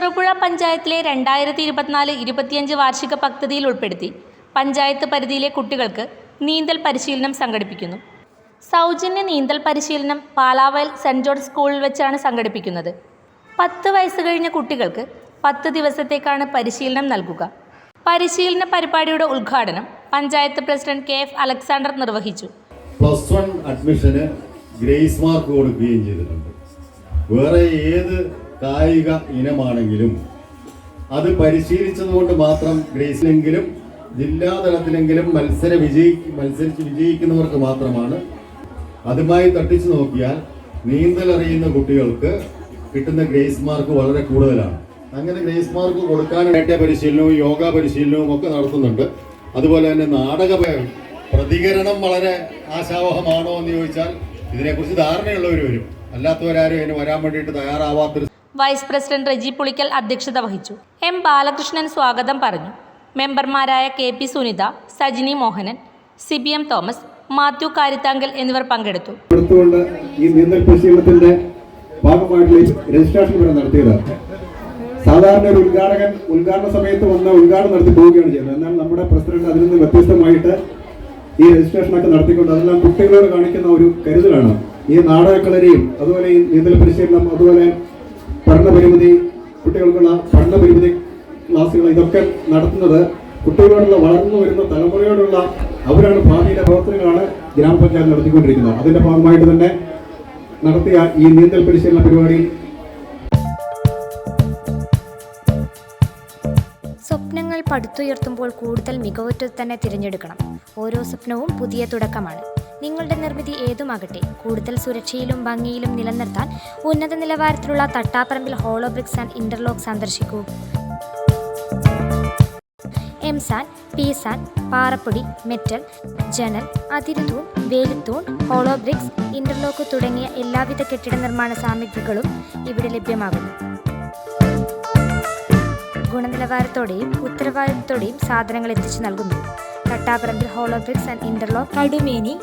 ചെറുപുഴ പഞ്ചായത്തിലെ 2024-25 വാർഷിക പദ്ധതിയിൽ ഉൾപ്പെടുത്തി പഞ്ചായത്ത് പരിധിയിലെ കുട്ടികൾക്ക് നീന്തൽ പരിശീലനം സംഘടിപ്പിക്കുന്നു. സൗജന്യ നീന്തൽ പരിശീലനം പാലാവയൽ സെന്റ് ജോർജ് സ്കൂളിൽ വെച്ചാണ് സംഘടിപ്പിക്കുന്നത്. 10 വയസ്സ് കഴിഞ്ഞ കുട്ടികൾക്ക് 10 ദിവസത്തേക്കാണ് പരിശീലനം നൽകുക. പരിശീലന പരിപാടിയുടെ ഉദ്ഘാടനം പഞ്ചായത്ത് പ്രസിഡന്റ് KF അലക്സാണ്ടർ നിർവഹിച്ചു. +1 അഡ്മിഷന് ഗ്രേസ് മാർക്ക് കൊടുക്കുകയും ചെയ്തിട്ടുണ്ട്. വേറെ ഏത് കായിക ഇനമാണെങ്കിലും അത് പരിശീലിച്ചതുകൊണ്ട് മാത്രം ഗ്രേസിലെങ്കിലും ജില്ലാതലത്തിലെങ്കിലും മത്സരിച്ച് വിജയിക്കുന്നവർക്ക് മാത്രമാണ്. അതുമായി തട്ടിച്ചു നോക്കിയാൽ നീന്തൽ അറിയുന്ന കുട്ടികൾക്ക് കിട്ടുന്ന ഗ്രേസ് മാർക്ക് വളരെ കൂടുതലാണ്. അങ്ങനെ ഗ്രേസ് മാർക്ക് കൊടുക്കാനായിട്ട് പരിശീലനവും യോഗ പരിശീലനവും ഒക്കെ നടത്തുന്നുണ്ട്. അതുപോലെ തന്നെ നാടക പ്രതികരണം വളരെ ആശാവഹമാണോ എന്ന് ചോദിച്ചാൽ ഇതിനെക്കുറിച്ച് ധാരണയുള്ളവർ വരും, അല്ലാത്തവരാരും ഇതിന് വരാൻ വേണ്ടിയിട്ട് തയ്യാറാവാത്തൊരു. വൈസ് പ്രസിഡന്റ് റെജി പുളിക്കൽ അധ്യക്ഷത വഹിച്ചു. M ബാലകൃഷ്ണൻ സ്വാഗതം പറഞ്ഞു. മെമ്പർമാരായ KP സുനിത, സജിനി മോഹനൻ, CBM തോമസ്, മാത്യു കാരിത്താങ്കൽ എന്നിവർ പങ്കെടുത്തു. ഈ നീന്തൽ പരിശീലനത്തിന്റെ ഭാഗമായിട്ടുള്ള രജിസ്ട്രേഷൻ ഇവിടെ നടത്തിയത് സാധാരണ ഒരു ഉദ്ഘാടന സമയത്ത് വന്ന ഉദ്ഘാടനം നടത്തി പോവുകയാണ് ചെയ്യുന്നത്. എന്നാൽ നമ്മുടെ പ്രസിഡന്റ് അതിൽ നിന്ന് വ്യത്യസ്തമായിട്ട് ഈ രജിസ്ട്രേഷനൊക്കെ നടത്തിക്കൊണ്ട് അതെല്ലാം കുട്ടികളോട് കാണിക്കുന്ന ഒരു കരുതലാണ്. ഈ നാടകക്കളരിയും അതുപോലെ ഈ നീന്തൽ പരിശീലനം, അതുപോലെ പഠനപരിമിതി കുട്ടികൾക്കുള്ള പഠനപരിമിതി ക്ലാസ്സുകൾ ഇതൊക്കെ നടത്തുന്നത് കുട്ടികളോടുള്ള വളർന്നു വരുന്ന തലമുറയോടുള്ള അവരാണ് ഭാവിയിലെ പ്രവർത്തനങ്ങളാണ് ഗ്രാമപഞ്ചായത്ത് നടത്തിക്കൊണ്ടിരിക്കുന്നത്. അതിന്റെ ഭാഗമായിട്ട് തന്നെ നടത്തിയ ഈ നീന്തൽ പരിശീലന പരിപാടിയിൽ സ്വപ്നങ്ങൾ പടുത്തുയർത്തുമ്പോൾ കൂടുതൽ മികവുറ്റത് തന്നെ തിരഞ്ഞെടുക്കണം. ഓരോ സ്വപ്നവും പുതിയ തുടക്കമാണ്. നിങ്ങളുടെ നിർമ്മിതി ഏതുമാകട്ടെ കൂടുതൽ സുരക്ഷയിലും ഭംഗിയിലും നിലനിർത്താൻ ഉന്നത നിലവാരത്തിലുള്ള Thattaparambil hollow bricks and interlock സന്ദർശിക്കൂ. എംസാൻ, പീസാൻ, പാറപ്പൊടി, മെറ്റൽ, ജനൽ, അതിരുതൂൺ, വേലിത്തൂൺ, ഹോളോ ബ്രിക്സ്, ഇന്റർലോക്ക് തുടങ്ങിയ എല്ലാവിധ കെട്ടിട നിർമ്മാണ സാമഗ്രികളും ഇവിടെ ലഭ്യമാകുന്നു. ഗുണനിലവാരത്തോടെയും ഉത്തരവാദിത്തത്തോടെയും സാധനങ്ങൾ എത്തിച്ചു നൽകുന്നു. Thattaparambil hollow bricks and interlock, Kadumeni,